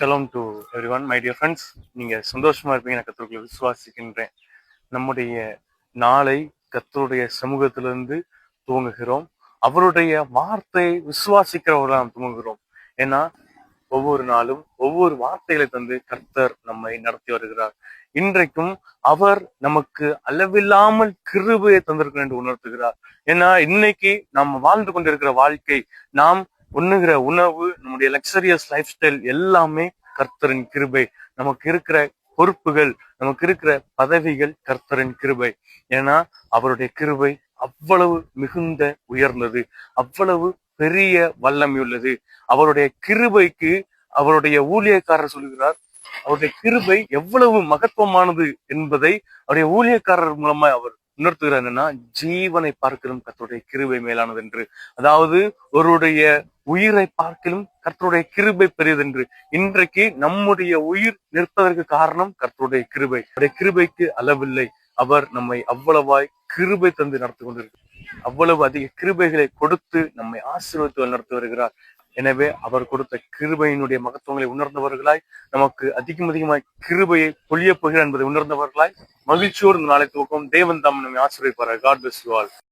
Shalom to every one my dear friends. நீங்க சந்தோஷமா இருப்பீங்க, நான் கர்த்தருக்குள்ள விசுவாசிக்கின்றேன். நம்முடைய நாளை கர்த்தருடைய சமூகத்திலிருந்து துவங்குகிறோம். அவருடைய வார்த்தையை விசுவாசிக்கிறவர்களாக நாம் துவங்குகிறோம். ஏன்னா ஒவ்வொரு நாளும் ஒவ்வொரு வார்த்தைகளை தந்து கர்த்தர் நம்மை நடத்தி வருகிறார். இன்றைக்கும் அவர் நமக்கு அளவில்லாமல் கிருபையை தந்திருக்கிறார் என்று உணர்த்துகிறார். ஏன்னா இன்னைக்கு நாம் வாழ்ந்து கொண்டிருக்கிற வாழ்க்கை, நாம் உண்ணுகிற உணவு, நம்முடைய லக்ஸரியஸ் லைஃப் ஸ்டைல் எல்லாமே கர்த்தரின் கிருபை. நமக்கு இருக்கிற பொறுப்புகள், நமக்கு இருக்கிற பதவிகள் கர்த்தரின் கிருபை. ஏன்னா அவருடைய கிருபை அவ்வளவு மிகுந்த உயர்ந்தது, அவ்வளவு பெரிய வல்லமை உள்ளது. அவருடைய கிருபைக்கு அவருடைய ஊழியக்காரர் சொல்லுகிறார், அவருடைய கிருபை எவ்வளவு மகத்துவமானது என்பதை அவருடைய ஊழியக்காரர் மூலமா அவர் உணர்த்துகிறார். என்னன்னா, ஜீவனை பார்க்கலும் கர்த்தருடைய கிருபை மேலானது என்று. அதாவது ஒருவருடைய உயிரை பார்க்கலும் கர்த்தருடைய கிருபை பெரியது என்று. இன்றைக்கு நம்முடைய உயிர் நிற்பதற்கு காரணம் கர்த்தருடைய கிருபை. அவருடைய கிருபைக்கு அளவில்லை. அவர் நம்மை அவ்வளவாய் கிருபை தந்து நடத்தி கொண்டிருக்கிறார். அவ்வளவு அதிக கிருபைகளை கொடுத்து நம்மை ஆசீர்வதித்து நடத்தி வருகிறார். எனவே அவர் கொடுத்த கிருபையினுடைய மகத்துவங்களை உணர்ந்தவர்களாய், நமக்கு அதிகமாய் கிருபையை பொழிய போகிறார் என்பதை உணர்ந்தவர்களாய் மகிழ்ச்சியோடு இந்த நாளை துவக்கம். தேவன் தாம் நம்மை ஆசீர்வதிப்பார். God bless you all.